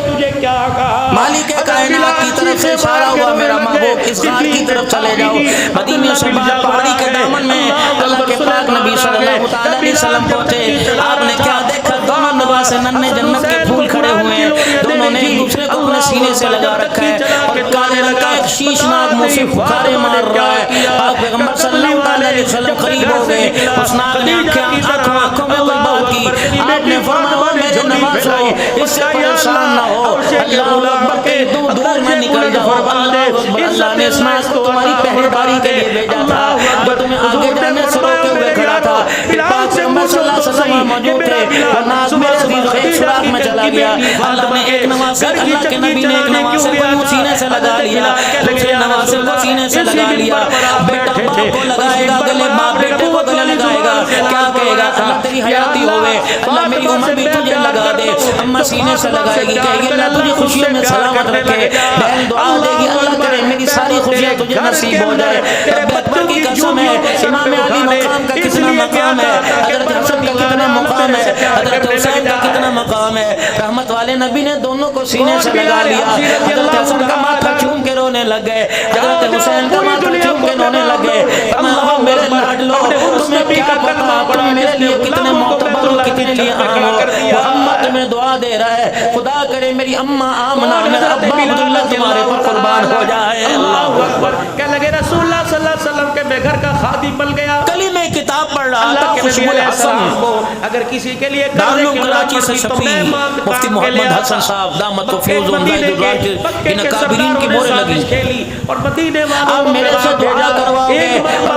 تجھے کیا کہا مالک کائنات کی طرف سے اشارہ ہوا میرا محبوب اس غار کی طرف چلے جاؤ، مدینے سے باہر پہاڑی کے دامن میں اللہ کے پاک نبی صلی اللہ تعالیٰ علیہ وسلم پہنچے، آپ نے کیا دیکھا؟ دونوں نواز ننے جنت کے پھول کھڑے ہوئے ہیں، دونوں نے ایک دوسرے کو اپنے سینے سے لگا رکھا ہے، اور کالے رنگ کا ایک شیشناک منہ سے پھکارے مار رہا ہے، آپ پیغمبر صلی اللہ علیہ وسلم قریب ہو گئے، اس ناگ نے آنکھوں میں کوئی بات کی، آپ نے فرمایا میرے نواز ہو، اس سے پریشان نہ ہو، اللہ اکبر کے دور میں نکل جاؤ، اللہ اکبر، اللہ نے اس ناز کو تمہاری پہریداری کے لیے بھیجا تھا، جو تمہیں آگے جانے سے روکے ہوئے کھڑا تھا، پھر پاک پیغمبر صلی اللہ علیہ وسلم موجود تھے، اور ناز میرے عزیز ایک سوراخ میں چلا گیا، اللہ نے ایک نواز سے، اللہ کے نبی نے ایک نواز سے کوئی سینے سے لگا لیا، دوسرے نواز سے گلے لگا لیا. بیٹا باپ کو لگائے گا گلے, باپ بیٹے کو گلے لگائے گا. کیا کہے گا, اللہ تیری حیاتی ہوئے, اللہ میری عمر بھی تجھے لگا دے. اماں سینے سے لگائے گی, کہے گی اللہ تجھے خوشیوں میں سلامت رکھے. بہن دعا دے گی, اللہ کرے میری ساری خوشیاں تجھے نصیب ہو جائے. رب اکبر کی قسم ہے, امام علی مقام کا کتنا مقام ہے, حضرت حسن کا کتنا مقام ہے, حضرت حسین کا کتنا مقام ہے. رحمت والے نبی نے دونوں کو سینے سے لگا لیا. حضرت حسن کا ماتھا چوم کے رونے لگ گئے, حضرت حسین کا ماتھا چوم کے رونے لگ گئے. فرمایا میرے لاڈلو, تمہیں کیا پتا تم میرے لیے کتنے معتبر ہو, کتنے لیے اہم ہو. محمد تمہیں دعا دے رہا ہے, خدا کرے میری اماں آمنہ, میرا ابا عبداللہ تمہارے پر قربان ہو جائے. اللہ اکبر. کہنے لگے رسول اللہ صلی اللہ علیہ وسلم کے بے گھر کا خادم بن گیا. کلی میں کتاب پڑھ رہا تھا, خوشبو حسن کو اگر کسی کے لیے دارالعلوم کراچی سے شفیع مفتی محمد حسن صاحب دامت و فیوز زائد الراج ان اکابرین کی مورے لگی. اور مدینے والوں آپ میرے سے دعا کرواؤ گے,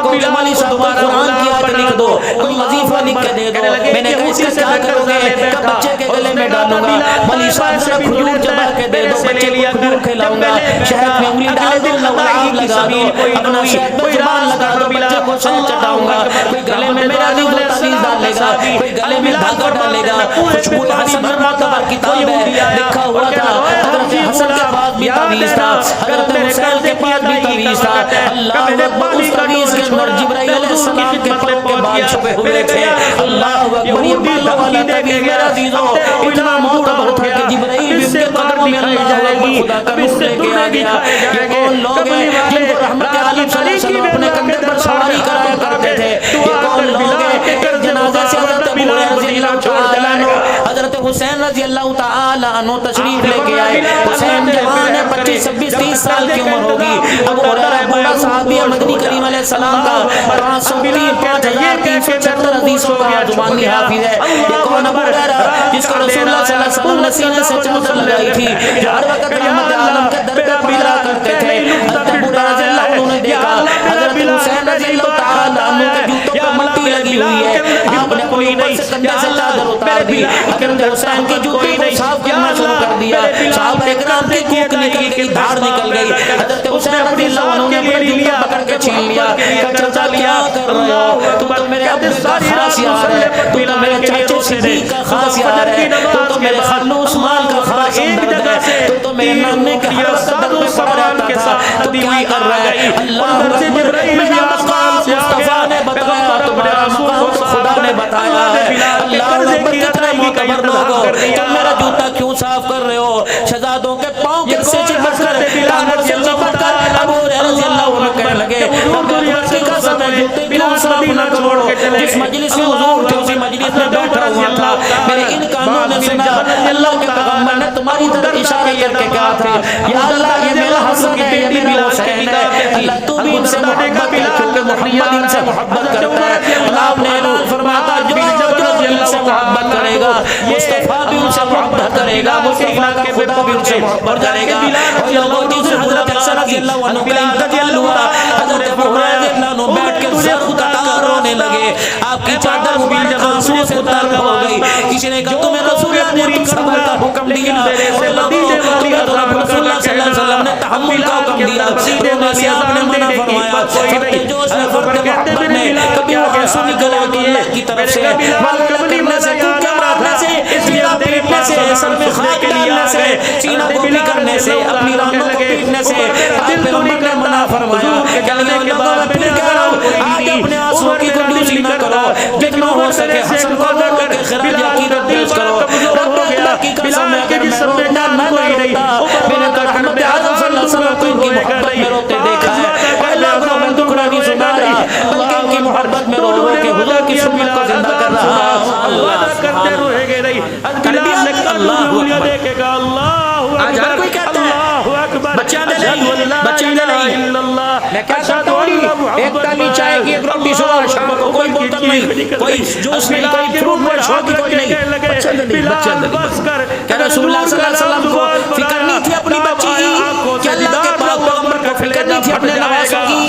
کوئی جمالی صاحب کو قرآن کی آیت لکھ دو, کوئی وظیفہ لکھ کے دے دو. میں نے کہا اس کا کیا کرو گے, کہ بچے کے گلے میں ڈالوں گا. ملی صاحب ذرا کھجور چبا کے دے دو, بچے کو کھجور کھلاؤں گا. شہد میں انگلی ڈال دو, لولاب لگا دو, اپنا شہد میں زبان لگا دو, بچے کو شہد چٹاؤں گا. کوئی گلے میں میرا عزیز و تعزیز ڈالے گا, کوئی گلے میں دھاگا ڈالے گا. خوشبو حسن معتبر کتاب ہے, لکھا ہوا تھا حضرت حسن کے پاس بھی تعویذ تھا, حضرت حسین کے پاس بھی تعویذ تھا. اللہ اکبر, اس تعویذ کے اندر جبرائیل علیہ السلام کے پر کے بال چھپے ہوئے تھے. اللہ اکبر, یہ بالوں والا تعویذ میرا عزیزو اتنا معتبر تھا کہ جبرائیل بھی اس کے قدموں میں اللہ اکبر خدا کا نور لے کے آ گیا. یہ کون لوگ ہیں جن کو رحمت عالم صلی اللہ علیہ وسلم اپنے کندھے پر سواری کرایا کرتے تھے؟ یہ کون لوگ ہیں کہ جنازے سے حضرت ابو ہریرہ رضی اللہ تعالیٰ عنہ, حضرت حسین رضی اللہ تعالیٰ عنہ تشریف لے کے آئے. حسین جوان ہے, 25 26 30 سال کی عمر ہوگی. ابو ہریرہ بوڑھا صحابی ہے, مدنی کریم علیہ السلام کا 5376 حدیثوں کا زبانی حافظ ہے. یہ کون ابو ہریرہ جس کو رسول اللہ صلی اللہ علیہ وسلم نے سینے سے چادر لگائی تھی, جو ہر وقت رحمت عالم کے در پہ پڑھا کرتے تھے. حضرت ابو ہریرہ رضی اللہ عنہ نے دیکھا حضرت حسین رضی اللہ تعالیٰ عنہ کے جوتوں پر مٹی لگی ہوئی ہے. آپ نے اپنے اوپر سے کندھے سے چادر اتار دی, حضرت حسین کے جوتوں کو صاف کرنا شروع کر دیا. صحابہ اکرام کی کوک نکل گئی, دھاڑ نکل گئی. حضرت حسین رضی اللہ عنہ نے اپنا جوتا پکڑ کے چھین لیا. چچا کیا کر رہے ہو, تم تو میرے ابو کا خاص یار ہے, تم تو میرے چاچے صدیق کا خاص یار ہے, تم تو میرے خالو عثمان کا خاص ہمدرد ہے, تم تو میرے نانے کے ہر وقت در پہ پڑا رہتا تھا, تو کیا کر رہا ہے؟ اللہ اکبر, میرا مقام مصطفیٰ نے بتایا, تمہارا مقام تو خدا نے بتایا ہے. اللہ اکبر, کتنے معتبر لوگ ہو, تم میرا جوتا کیوں صاف کر رہے ہو؟ شہزادوں کے پاؤں کے سے چپٹ کر, ٹانگوں سے چپٹ کر. ابو ہریرہ رضی اللہ عنہ کہنے لگے کی قسم ہے, جوتے کیوں صاف نہ کرو؟ جس مجلس میں حضور تھے اسی مجلس میں بیٹھا ہوا تھا. میرے ان کانوں نے سنا اللہ کے پیغمبر نے تمہاری طرف اشارہ کر کے کہا تھا, یا اللہ یہ میرا حسن ہے, یہ میرا حسین ہے. اللہ تو بھی ان سے محبت کر, کیونکہ محمد ان سے محبت کرتا ہے. آپ نے اعلان فرمایا جو ان سے محبت کرے گا مصطفیٰ بھی ان سے محبت کرے گا, مصطفیٰ کا خدا بھی ان سے محبت کرے گا. اور لوگوں جس حضرت حسن رضی اللہ عنہ کا انتقال ہوا, حضرت ابو ہریرہ رضی اللہ عنہ بیٹھ کے سر اٹھا رونے لگے. آپ کی چادر مبارک آنسو سے تر ہو گئی. کسی نے کہا تمہیں رسول اللہ نے صبر کا حکم دیا, اور لوگوں تمہیں تو رسول اللہ صلی اللہ علیہ وسلم نے تحمل کا حکم دیا, رونے سے آپ نے منع فرمایا. فرق جوش میں, فرق محبت میں کبھی وہ آنسو نکلے تو اللہ کی طرف سے, ملک کرنے سے, کیونکہ مارنے سے, سینہ پیٹنے سے, سر میں خاک ڈالنے سے, سینہ گوبی کرنے سے, اپنی رانوں کو پیٹنے سے آپ پیغمبر نے منع فرمایا. کہنے کے بعد میں پھر کہہ رہا ہوں, آج اپنے آنسو کی کنجوسی نہ کرو, جتنا ہو سکے حسن کو دو کے خراج عقیدت پیش کرو. رب اللہ کی قسم ہے, اگر میں روتا نہ روتا, میں نے تو رحمت اعظم صلی اللہ علیہ وسلم کو ان کی محبت میں روتے دیکھا ہے. اللہ کو میں دکھڑا نہیں سنا رہا, بلکہ ان کی محبت میں رو رو کے حضور کی سنت کو زندہ کر رہا ہوں. اللہ کرتے رہے گے نہیں, اللہ دیکھے گا. اللہ آج ہر کوئی کہتا ہے بچہ دے نہیں, بچہ دے نہیں. میں کہتا ہوں ایک تالی چائے کی, ایک روٹی صبح شام کو, کوئی بوتل نہیں, کوئی جوس نہیں, کوئی فروٹ میں شوق کوئی نہیں, بچہ دے نہیں, بچہ دے نہیں. کہ رسول اللہ صلی اللہ علیہ وسلم کو فکر نہیں تھی اپنی بچی کی, کہ اللہ کے پاک پیغمبر کو فکر نہیں تھی اپنے نوازوں کی.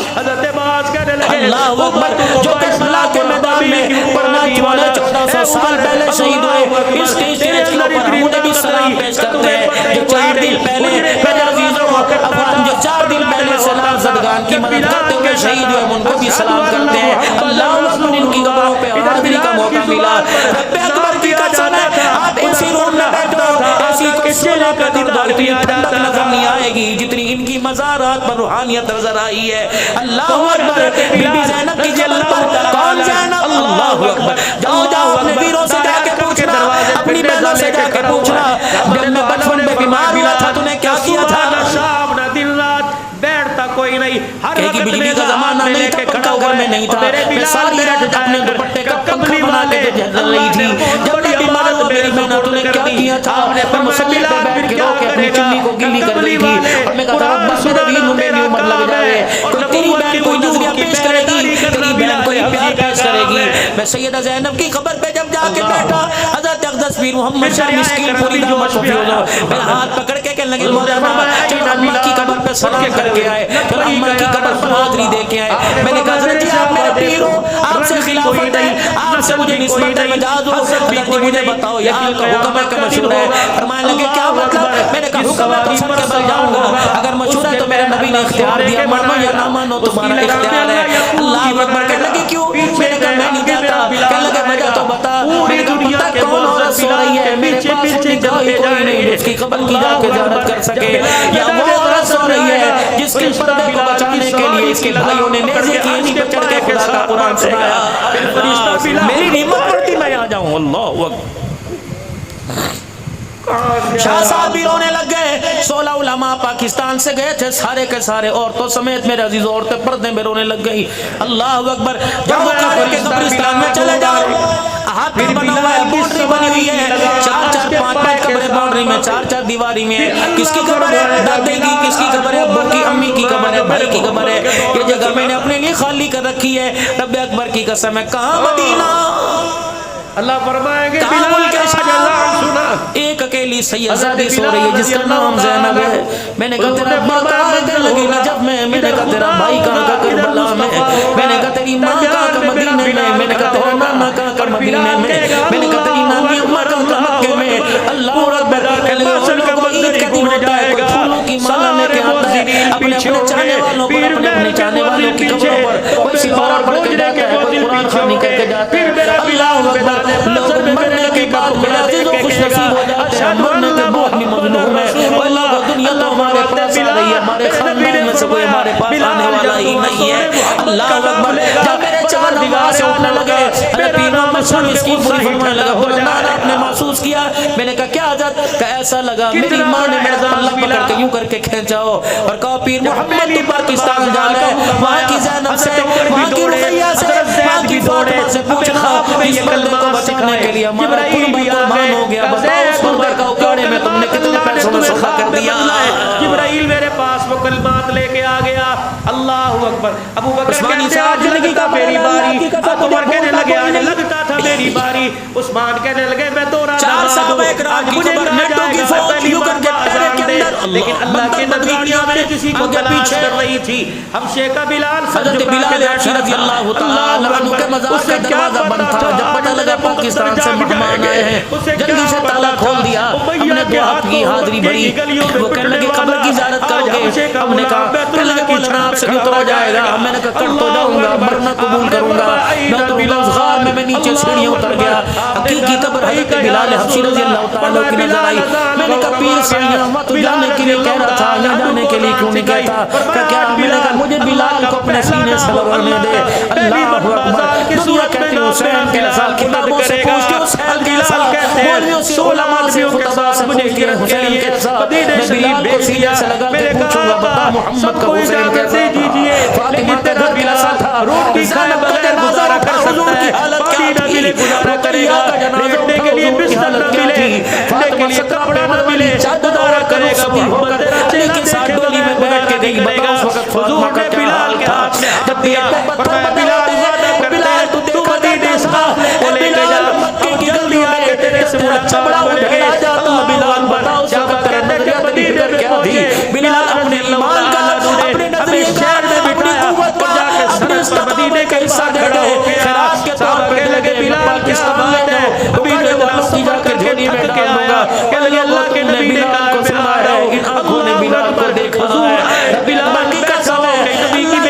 اللہ اکبر, جو کربلا کے میدان میں پڑھنا 1400 سال پہلے شہید ہوئے, اس اسٹیج کے اوپر ہم انہیں بھی سلام پیش کرتے ہیں. جو 4 دن پہلے میرے عزیزوں افغان جو 4 دن پہلے سلام زدگان کی مدد کرتے ہوئے شہید ہوئے ان کو بھی سلام کرتے ہیں اللہ اکبر ان کی قبروں پہ حاضری کا موقع ملا رب اکبر کی قسم ہے آپ ایسی روم میں بیٹھو ایسی کوئی سولہ کا دردار اتنی ٹھنڈک نظر نہیں آئے گی جتنی ان کی مزارات پر روحانیت نظر آئی ہے اللہ اکبر بی بی زینب کی جلد پر کون زینب اللہ اکبر جاؤ جاؤ اپنے ویروں سے جا کے پوچھنا اپنی بہنوں سے جا کے پوچھنا جب میں بچپن میں بیمار ہوا تھا تو نے کیا کیا تھا شام نہ دن رات بیٹھتا کوئی نہیں ہر کہ بجلی کا زمانہ نہیں تھا پنکھا گھر میں نہیں تھا میں ساری رات اپنے دوپٹے کا پنکھا بنا کے جل رہی تھی جب میں بیمار ہوا میری بہنوں تو نے کیا کیا تھا میں مسلح پہ بیٹھ کے رو کے اپنی چنی کو گلی کر رہی تھی اور میں کہا تھا بس میرے بھی میری عمر لگ جائے کوئی تیری بہن کوئی نظریہ پیش کرے گی تیری بہن کوئی پیار پیش کرے گی میں سیدہ زینب کی خبر پہ جب جا کے بیٹھا حضرت اقدس پیر محمد شاہ مسکین پوری دعوت شفیع ہو میرا ہاتھ پکڑ کے کہنے لگے محترمہ چلو اماں کی قبر پہ سلام کر کے آئے چلو اماں کی قبر پر حاضری دے کے آئے میں نے کہا حضرت جی آپ میرے پیر ہو آپ سے خلافت ہے آپ سے مجھے نسبت ہے مجاز ہو حضرت جی مجھے بتاؤ یہاں کا حکم ہے کہ مشہور ہے فرمانے لگے کیا مطلب میں نے کہا حکم ہے تو سب کے بل جاؤں گا اگر مشہور ہے تو میرے نبی نے اختیار دیا مانو یا نہ مانو تمہارا اختیار ہے اللہ اکبر کہنے لگے کیوں میں نے کہا میں نہیں جاتا کہنے لگے وجہ تو بتا میں نے کہا پتہ کون عورت سو رہی ہے میرے پاس اپنی گواہی کوئی نہیں اس کی قبر کی جا کے زیارت کر سکے یا وہ عورت سو رہی ہے جس کے پردے کو بچانے کے لیے اس کے بھائیوں نے نیزے کی اینی پہ چڑھ کے خدا کا قرآن سنایا میری ہمت پڑتی میں آ جاؤں اللہ اکبر شاہ صاحب بھی رونے لگ گئے 16 علماء پاکستان سے گئے تھے سارے کے سارے عورتوں سمیت میرے عزیز عورتیں پردے میں رونے لگ گئی اللہ اکبر جب کعبے کے قبرستان میں چلے جاؤ ہاتھ میں بنا ہوا ہے باؤنڈری بنی ہوئی ہے 4 4 5 5 قبریں باؤنڈری میں 4 4 دیواری میں کس کی قبر ہے دادے کی کس کی قبر ہے ابو کی امی کی قبر ہے بھائی کی قبر ہے یہ جگہ میں نے اپنے لیے خالی کر رکھی ہے رب اکبر کی قسم ہے کہاں مدینہ اللہ فرمائیں گے کابل کے شہر ایک اکیلی سیدہ سو رہی ہے جس کا نام زینب ہے میں نے کہا تیرا ابا کہاں ہے کہنے لگی نجف میں میں نے کہا تیرا بھائی کہاں کا کربلا میں میں نے کہا تیری ماں کہاں کا مدینے میں میں نے کہا تیرا نانا کہاں کا مدینے میں میں نے کہا تیری نانی اماں کہاں کا مکے میں اللہ اکبر کہنے لگے ان لوگوں کو عید کا دن ہوتا ہے کوئی پھولوں کی مالا لے کے آتا ہے اپنے اپنے چاہنے والوں پر اپنے اپنے چاہنے والوں کی قبروں پر کوئی سپارہ پڑھ کے جاتا ہے کوئی قرآن خوانی کر کے جاتا ہے اللہ اکبر لوگ مرنے کے بعد میرے عزیز و خوش نصیب ہو جاتے ہیں مرنے کے بعد بھی مظلوم ہے اللہ کو دنیا تو ہمارے پاس آ رہی ہے ہمارے خاندان میں سے کوئی ہمارے پاس آنے والا ہی نہیں ہے اللہ اکبر جب میرے چار دیوار سے اٹھنے لگے میرے پیر محمد شاہ مسکین پوری فرمانے لگا بلندار آپ نے محسوس کیا میں نے کہا کیا حضرت کہ ایسا لگا میری ماں نے میرا اللہ پکڑ کے یوں کر کے کھینچاؤ اور کہا پیر محمد تو پاکستان جا لے وہاں کی زینب سے وہاں کی رقیہ سے وہاں کی فاطمہ سے پوچھنا اس بندے کو بچانے کے لیے ہمارا قربان قربان ہو گیا بتاؤ اس بندے کا اکاڑے میں تم نے کتنے پیسوں میں سودا کر دیا جبرائیل میرے پاس وہ کلمات لے کے آ گیا اللہ اکبر ابو بکر عثمانی کہتے صاحب آج لگی تھا میری باری عمر کہنے لگے آج لگتا تھا میری باری عثمان کہنے لگے میں تو راجہ 4 صحابہ اکرام کی خبر نیٹوں کی فوج یوں کر کے ٹیرے کے اندر لیکن اللہ کے نبیوں میں کسی کو تلاش کر رہی تھی حبشے کا بلال حضرت بلال حبشی رضی اللہ تعالی عنہ کے مزار کا دروازہ بند تھا جب پتہ لگا پاکستان سے مہمان آئے ہیں جلدی سے تالا کھول دیا ہم نے دعا کی حاضری بھری وہ کہنے لگے قبر کی زیارت کرو گے ہم نے کہا کہنے لگے مولانا آپ سے اتر ہو جائے گا میں نے کہا کر تو جاؤں گا مرنا قبول کروں گا میں تو اس غار میں نیچے سیڑھیاں اتر گیا حقیقی قبر حضرت بلال حبشی رضی اللہ تعالیٰ کی نظر آئی میں نے کہا پیر سیاں تو جانے کے لیے کہہ رہا تھا یہاں جانے کے لیے کیوں نہیں کہتا کہ کیا میں نے کہا مجھے بلال کو اپنے سینے سے لگانے دے اللہ اکبر دنیا کہتی ہے حسین کے سال کتابوں سے پوچھتے حسین کے سال مولویوں سے علماء سے خطبہ سے پوچھتے حسین کے سال میں بلال کو سینے سے لگا کے پوچھوں گا بتا محمد کا حسین کیسا تھا فاطمہ کا گھر کیسا تھا زینب کا دروازہ رکھا حضور کی حالت کیا تھی گزارا کرے گا لیٹنے کے لیے بستر نہ ملے فاطمہ سے کپڑا نہ ملے گزارا کرے گا محمد علی کے ساتھ ڈولی میں بیٹھ کے گئی بتا اس وقت فاطمہ کا کیا حال تھا جب دیا بلال وعدہ کرتے تو مدینے سے لے کے جا مکے کی گلیوں میں تیرے سے چمڑا اٹھا جاتا بلال بتا اس وقت تیرے نظریہ دیگر کیا تھی بلال اپنے ایمان کا اپنے نظریے شہر میں بٹھایا اور جا کے سرس مدینے کا حصہ کھڑا ہو خیرات کے طور پر لگے بلال پاکستان لے جاؤ بلال والوں کی جا کے جھولی میں ڈالوں گا کہ لگے اللہ کے نبی نے کال کو سنا ہے ان آنکھوں نے بلال کو دیکھا ہے بلال کی قسم ہے نبی کی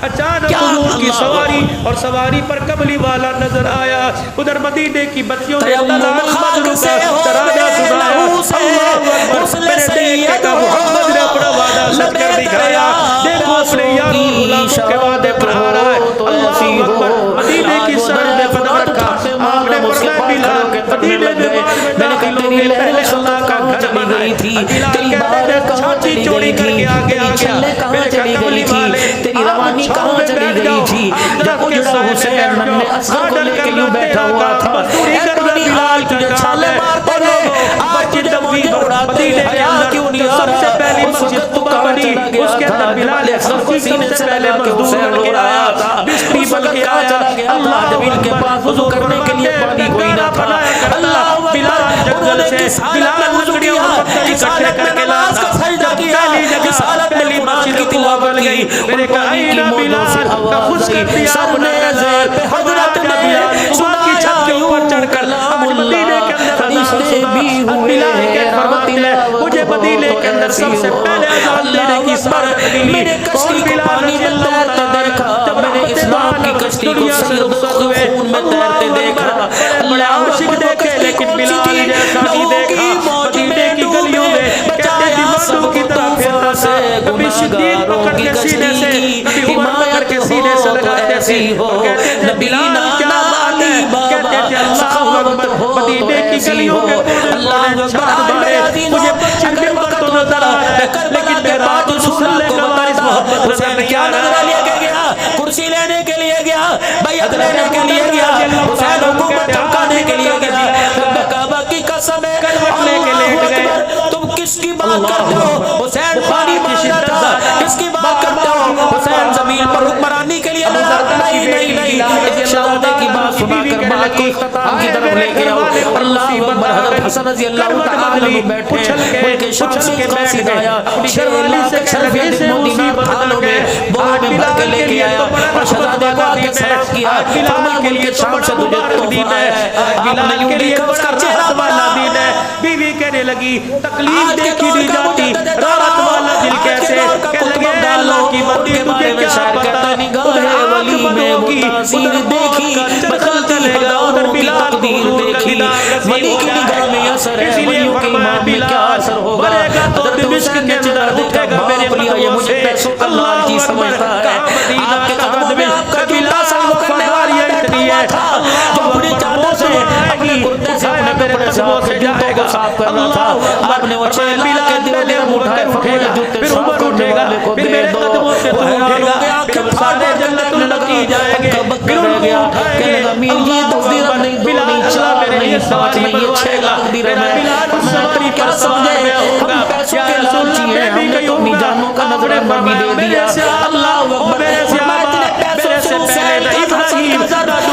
اچانک کیا حضور کی اللہ سواری اور سواری پر کملی والا نظر آیا. ادھر مدینے کی بچیوں نے تیمم خاک سے ترانہ سنایا. لہو سے اللہ اکبر. غسل میں نے دیکھ سید کے ہو محمد نے اپنا وعدہ سچ کر دکھایا. دیکھو اپنے یاروں اور غلاموں کے وعدے پر آ رہا ہے. اللہ اکبر. مدینے کی سرحد میں قدم رکھا. آپ نے فرمایا بلال مدینے میں بعد میں داخل ہو گئے. پہلے اللہ کا گھر بنا ہے. بلال کہتے ہیں چھاتی چوڑی کر کے آگے آ گیا. میرے کملی والے تیری روانی کہاں چلی گئی تھی؟ جب اجڑا حسین ننے اصغر کو لے کے یوں بیٹھا ہوا تھا. اے بنی حال تجھے چھالے مارتے گئے. آج جب وہ دوڑاتے حیا کیوں نہیں آ رہا؟ اس وقت تو کہاں چلا گیا تھا؟ بلال اصغر کو سینے سے پہلے مزدور رو رہا تھا. اس وقت کہاں چلا گیا تھا؟ جب ان کے پاس وضو کرنے کے لیے پانی کوئی نہ تھا. اللہ بلال جنگل سے بلال لکڑیوں کو اکٹھے کر کے لاتا. جب پہلی جگہ پہلی مسجد کی بن گئی. میرے کہا نا بلال تفس کر دیا اپنا نظر. حضرت بلال صبح کی چھت کے اوپر چڑھ کر آج مدینے کے اندر اذان سنا. بلال کے فرماتے ہیں مجھے مدینے کے اندر سب سے پہلے اذان دینے کی سعادت ملی. کون بلال رضی اللہ تعالیٰ جب میں نے اسلام کی کشتی کو سید خون میں تیرتے دیکھا. اللہ عاشق دیکھے لیکن بلال جیسا نہیں دیکھا. مدینے کی گلیوں میں کہتے دیوانوں کی طرح پھرتا تھا. کبھی شدید پکڑ کے سینے سے کبھی عمر پکڑ کے سینے سے لگاتے تھے. کہتے تھے بلال کیا بات ہے. کہتے تھے اللہ اکبر. مدینے کی گلیوں میں کونے چھات مارے. مجھے بچے ممبر تو نظر آ رہا ہے لیکن میرا مسلح کا وارث محمد نظر نہیں آ رہا. کرسی لینے کے لیے گیا, بیعت لینے کے لیے گیا, حسین حکومت چمکانے کے لیے گیا. کعبہ کی قسم ہے اللہ اکبر. تم کس کی بات کرتے ہو؟ حسین پانی مانگتا تھا. کس کی بات کرتے ہو؟ حسین زمین پر حکمرانی کے لیے نہیں نہیں نہیں. ایک شہزادے کی بات سنا کر ملک کو اختتام کی طرف لے گیا. اللہ اکبر. حضرت حسن رضی اللہ تعالیٰ عنہ بیٹھے ملک شام سے قاصد آیا. شیروالی سے چھلکے سے مدینہ تھانوں میں بہت میں بھر کے لے کے آیا اور شہزادے کو آگے سلام کیا. فرمایا ملک شام سے تجھے تحفہ ہے. آپ نے یوں دیکھا اس کا چہرہ بنا. بیوی کہنے لگی تکلیف دیکھی نہیں جاتی. راحت والا دل کیسے کہنے لگے اللہ کی بندی تجھے کیا پتا. ادھر آنکھ بنو گی ادھر دیکھی بدلتی ہے ادھر بلال حضور کا دیدار نصیب ہو گیا ہے. اسی لیے فرمایا بلال مرے گا تو دمشق کے اندر اٹھے گا میرے قدموں سے. اللہ اکبر. کہاں مدینہ کہاں دمشق. بلال وفاداری اتنی ہے جو اپنی قدموں سے اپنے کرتے سے اپنے کپڑے صاف سے جائے گا. اللہ آپ نے وہ بلال پہلے اٹھائے اٹھے گا پھر عمر اٹھے گا پھر میرے قدموں سے تو اٹھے گا پھر سارے جنت لگی جائیں گے. پھر انہوں اٹھائے گا. بلال اللہ میرے لیے سواری پر اٹھائے گا. میرا بلال سواری پر سوار میں ہوگا. یا رسول اللہ میں بھی گئی ہوں گا. آپ نے فرمایا میرے سے اللہ اکبر. میرے سے آبا میرے سے پہلے نہ ابراہیم نہ نوح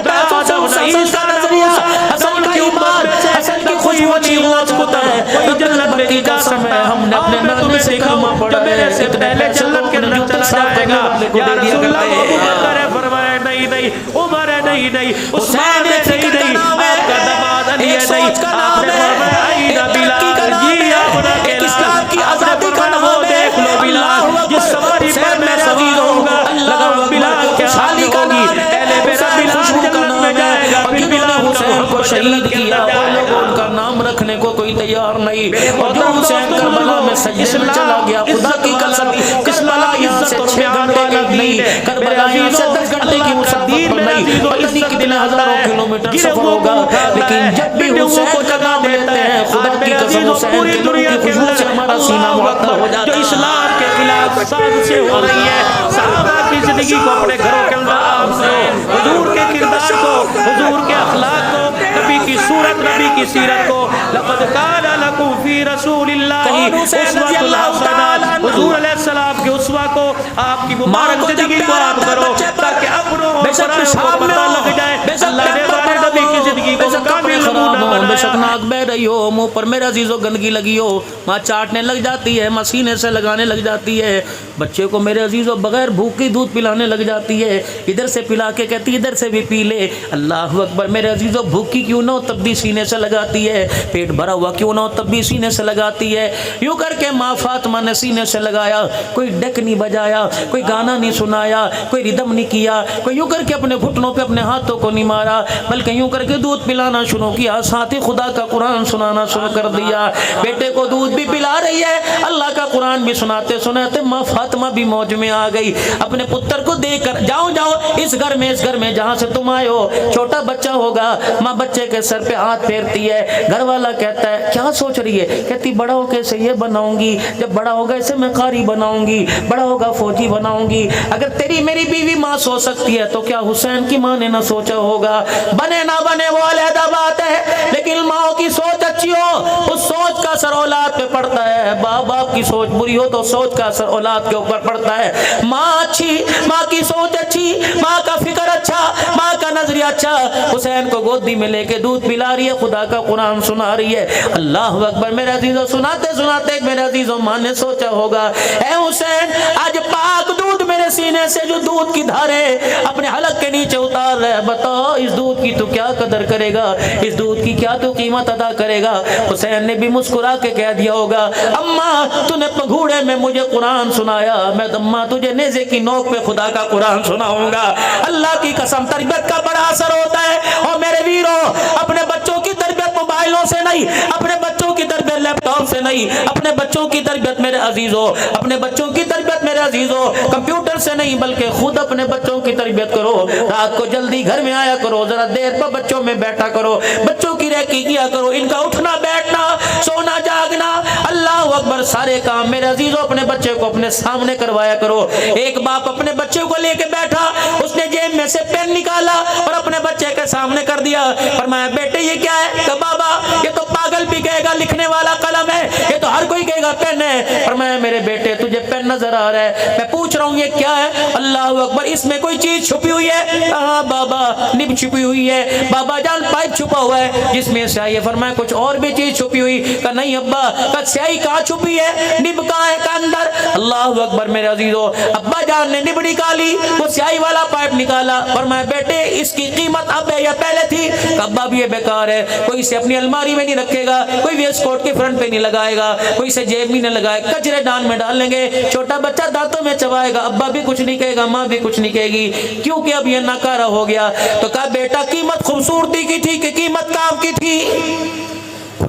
نہ آدم نہ عیسیٰ نہ موسیٰ نہ ان کی امت میں سے کوئی ولی غوث قطب کوئی جنت میں کی قسم ہے. ہم نے اپنے نغمے سے کلمہ پڑھا ہے سے پہلے جنت کے اندر چلا جائے گا. یا رسول اللہ ابو بکر ہے. فرمایا نہیں نہیں. عمر ہے نہیں نہیں. عثمان ہے نہیں نہیں. آپ کا داماد علی ہے نہیں. آپ نے فرمایا آئینہ بلال جی آپ نہ کہلا. آپ نے فرمایا وہ دیکھ لو بلال جس سواری پر میں سوار ہوں گا. لگا بلال کے حال ہوگی. پہلے میرا بلال جنت میں جائے گا پھر بلال حسین کو شہید کیا. وہ لوگ ان کا نام رکھنے کو کوئی تیار نہیں. اور جو حسین کربلا میں سجدے میں چلا گیا خدا کی قسم کربلا یہاں سے 6 گھنٹے کا نہیں. کربلا یہاں سے 10 گھنٹے کی مسافت پر نہیں بلکہ کتنے ہزاروں کلومیٹر سفر ہوگا. لیکن جب بھی حسین کو جگہ دیتے ہیں خدا کی قسم حسین کے نور کی خوشبو سے ہمارا سینہ معطر ہو جاتا ہے. جو اسلام کے خلاف سازشیں ہو رہی ہیں صحابہ کی زندگی کو اپنے گھروں کے اندر آپ سے حضور کے کردار کو حضور کے اخلاق کو نبی کی صورت نبی کی سیرت کو لقد کان لکم فی رسول اللہ اسوۃ الحسنہ. حضور علیہ السلام کے اسوہ کو آپ کی مبارک زندگی کو آپ کرو تاکہ اپنوں اور پرایوں کو پتہ لگ جائے اللہ نے ہمارے نبی کی زندگی کو کامل نمونہ بنایا شکناک بہ رہی ہو, منہ پر میرے عزیزو گندگی لگی ہو, ماں چاٹنے لگ جاتی ہے, ماں سینے سے لگانے لگ جاتی ہے, بچے کو میرے عزیزو بغیر بھوک کی دودھ پلانے لگ جاتی ہے, ادھر سے پلا کے کہتی ہے ادھر سے بھی پی لے. اللہ اکبر میرے عزیزو, بھوکی کیوں نہ ہو تب بھی سینے سے لگاتی ہے, پیٹ بھرا ہوا کیوں نہ ہو تب بھی سینے سے لگاتی ہے. یوں کر کے ماں فاطمہ نے سینے سے لگایا, کوئی ڈیک نہیں بجایا, کوئی گانا نہیں سنایا, کوئی ردم نہیں کیا, کوئی یوں کر کے اپنے گھٹنوں پہ اپنے ہاتھوں کو نہیں مارا, بلکہ یوں کر کے دودھ پلانا شروع کیا, ساتھ ہی خدا کا قرآن سنانا شروع کر دیا. بیٹے کو دودھ بھی پلا رہی ہے, اللہ کا قرآن بھی سناتے سناتے ماں فاطمہ بھی موج میں آ گئی. اپنے پتر کو دیکھ کر جاؤ جاؤ اس گھر میں جہاں سے تم آئے ہو چھوٹا بچہ ہوگا. ماں بچے کے سر پہ ہاتھ پھیرتی ہے. گھر والا کہتا ہے کیا سوچ رہی ہے؟ کہتی بڑا ہو کے اسے یہ بناؤں گی, جب بڑا ہوگا اسے میں قاری بناؤں گی, بڑا ہوگا فوجی بناؤں گی. اگر تیری میری بیوی ماں سوچ سکتی ہے تو کیا حسین کی ماں نے نہ سوچا ہوگا؟ بنے نہ بنے وہ علیحدہ بات ہے, لیکن ماں کی سوچ اچھی ہو اس سوچ کا اثر اولاد پہ پڑتا ہے. باپ کی سوچ بری ہو تو سوچ کا اثر اولاد کے اوپر پڑتا ہے. ماں اچھی, ماں کی سوچ اچھی, ماں کا فکر اچھا, ماں کا نظریہ اچھا, حسین کو گودی میں لے کے دودھ پلا رہی ہے, خدا کا قرآن سنا رہی ہے. اللہ اکبر میرے عزیزو, سناتے سناتے میرے عزیزو ماں نے سوچا ہوگا اے حسین آج پاک دودھ میرے سینے سے جو دودھ کی دھارے اپنے حلق کے نیچے اتار رہے, بتا اس دودھ کی تو کیا قدر کرے گا, اس دودھ کی کیا تو قیمت ادا کرے گا. حسین نے بھی مسکرا کے کہہ دیا ہوگا اماں تو نے پگھوڑے میں مجھے قرآن سنایا, میں اماں تجھے نیزے کی نوک پہ خدا کا قرآن سناؤں گا. اللہ کی قسم تربیت کا بڑا اثر ہوتا ہے. اور میرے ویرو, اپنے بچوں کی تربیت موبائلوں سے نہیں, اپنے بچوں کی تربیت لیپ ٹاپ سے نہیں, اپنے بچوں کی تربیت میرے عزیزو, اپنے بچوں کی تربیت میرے عزیزو کمپیوٹر سے نہیں بلکہ خود اپنے بچوں کی تربیت کرو. رات کو جلدی گھر میں آیا کرو, ذرا دیر پر بچوں میں بیٹھا کرو, بچوں کی ریکی کیا کرو, ان کا اٹھنا بیٹھنا سونا جاگنا اللہ اکبر سارے کام میرے عزیزو اپنے بچے کو اپنے سامنے کروایا کرو. ایک باپ اپنے بچے کو لے کے بیٹھا, اس نے جیب میں سے پین نکالا اور اپنے بچے کے سامنے کر دیا. فرمایا بیٹے یہ کیا ہے؟ کہ بابا یہ تو پاگل بھی کہے گا لکھنے والا قلم ہے, یہ تو ہر کوئی کہے گا پین ہے. فرمایا میرے بیٹے تجھے پین نظر آ رہا ہے, میں پوچھ رہا ہوں یہ کیا ہے؟ اللہ اکبر اس میں کوئی چیز چھپی ہوئی ہے؟ ہاں بابا نب چھپی ہوئی ہے. بابا جان پائپ چھپا ہوا ہے جس میں سیاہی ہے. فرمایا کچھ اور بھی چیز چھپی ہوئی؟ کہ نہیں ابا. کہ سیاہی کہاں چھپی ہے؟ نب کہاں ہے؟ کہ اندر. اللہ اکبر میرے عزیزو, ابا جان نے نب نکالی, وہ سیاہی والا پائپ نکالا. فرمایا بیٹے اس کی قیمت اب ہے یا پہلے تھی؟ کہ ابا بھی یہ بیکار ہے, کوئی اسے اپنی الماری میں نہیں رکھے گا, کوئی ویسٹ کوٹ کے فرنٹ پہ نہیں لگائے گا, کوئی اسے جیب میں نہیں لگائے, کچرے دان میں ڈال لیں گے, چھوٹا بچہ دانتوں میں چبائے گا. ابا بھی کچھ نہیں کہے گا, ماں بھی کچھ نہیں کہے گی, کیونکہ اب یہ ناکارہ ہو گیا. تو کہا بیٹا قیمت خوبصورتی کی تھی کہ قیمت کام کی تھی؟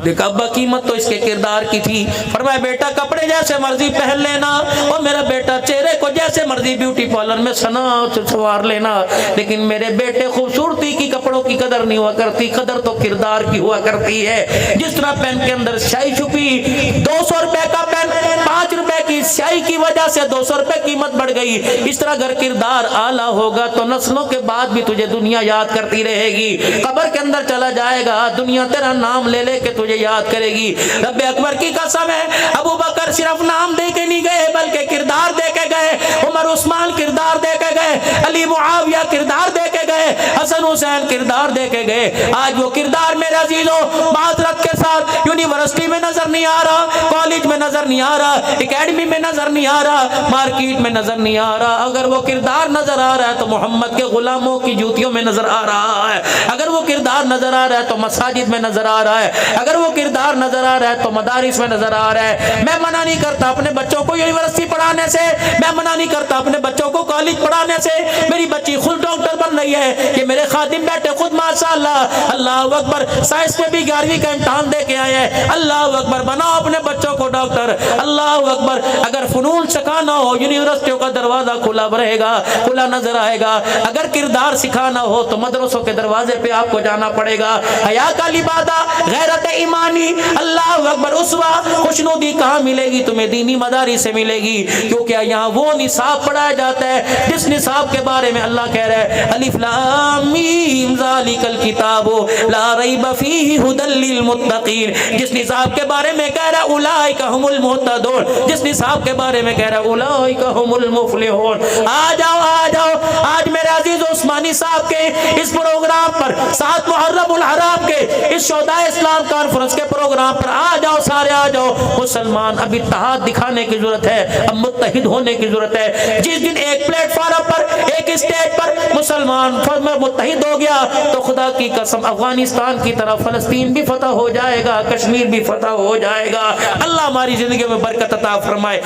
دیکھا ابا قیمت تو اس کے کردار کی تھی. فرمایا بیٹا کپڑے جیسے مرضی پہن لینا, اور میرا بیٹا چہرے کو جیسے مرضی بیوٹی پارلر میں سنا سنوار لینا, لیکن میرے بیٹے خوبصورتی کی کپڑوں کی قدر نہیں ہوا کرتی, قدر تو کردار کی ہوا کرتی ہے. جس طرح پین کے اندر سیاہی چھپی, 200 روپے کا پین 5 روپے کی سیاہی کی وجہ سے 200 روپے قیمت بڑھ گئی, اس طرح اگر کردار اعلیٰ ہوگا تو نسلوں کے بعد بھی تجھے دنیا یاد کرتی رہے گی. قبر کے اندر چلا جائے گا, دنیا تیرا نام لے لے کے تجھے یاد کرے گی. رب اکبر کی قسم ہے, ابو بکر صرف نام دے کے نہیں گئے بلکہ کردار دے کے گئے, عمر عثمان کردار دے کے گئے, علی معاویہ کردار دے کے گئے, حسن حسین کردار دے کے گئے. آج وہ کردار میرے عزیزوں معذرت کے ساتھ یونیورسٹی میں نظر نہیں آ رہا, کالج میں نظر نہیں آ رہا, اکیڈمی میں نظر نہیں آ رہا, مارکیٹ میں نظر نہیں آ رہا. اگر وہ کردار نظر آ رہا ہے تو محمد کے غلاموں کی جوتیوں میں نظر آ رہا ہے, اگر وہ کردار نظر آ رہا ہے تو مساجد میں نظر آ رہا ہے, اگر وہ کردار نظر آ رہا ہے تو مدارس میں نظر آ رہا ہے. میں منع نہیں کرتا اپنے بچوں کو یونیورسٹی پڑھانے سے, میں منع نہیں کرتا اپنے بچوں کو کالج پڑھانے سے. میری بچی خود ڈاکٹر بن رہی ہے, کہ میرے خادم بیٹے خود ماشاءاللہ اللہ اکبر سائنس میں بھی 11ویں کا امتحان دے کے آئے ہیں. اللہ اکبر بناؤ اپنے بچوں کو ڈاکٹر. اللہ اکبر اگر فنون سکھانا ہو یونیورسٹیوں کا دروازہ کھلا رہے گا, کھلا نظر آئے گا. اگر کردار سکھانا ہو تو مدرسوں کے دروازے پہ آپ کو جانا پڑے گا. حیا کا لبادہ, غیرت ایمانی, اللہ اکبر اسوا خوشنودی کہاں ملے گی؟ تمہیں دینی مدارس سے ملے گی, کیونکہ یہاں وہ نصاب پڑھایا جاتا ہے جس نصاب کے بارے میں اللہ کہہ رہا ہے الف لام میم ذالک الکتاب لا ریب فیہ ھدی للمتقین. جس نصاب کے بارے میں کہہ رہا ہے اولئک ھم المہتدون, جس نصاب کے بارے میں کہہ رہا ہے اولئک ھم المفلحون. آ جاؤ آ جاؤ آ آج میرے عزیز عثمانی صاحب کے اس پروگرام پر 7 محرم الحرام کے اس شہدائے اسلام کانفرنس کے پروگرام پر آ جاؤ، سارے آ جاؤ مسلمان. اب اتحاد دکھانے کی ضرورت ہے، اب متحد ہونے کی ضرورت ہے. جس دن ایک پلیٹ فارم پر ایک اسٹیج پر مسلمان متحد ہو گیا تو خدا کی قسم افغانستان کی طرف فلسطین بھی فتح ہو جائے گا، کشمیر بھی فتح ہو جائے گا. اللہ ہماری زندگی میں برکت عطا فرمائے.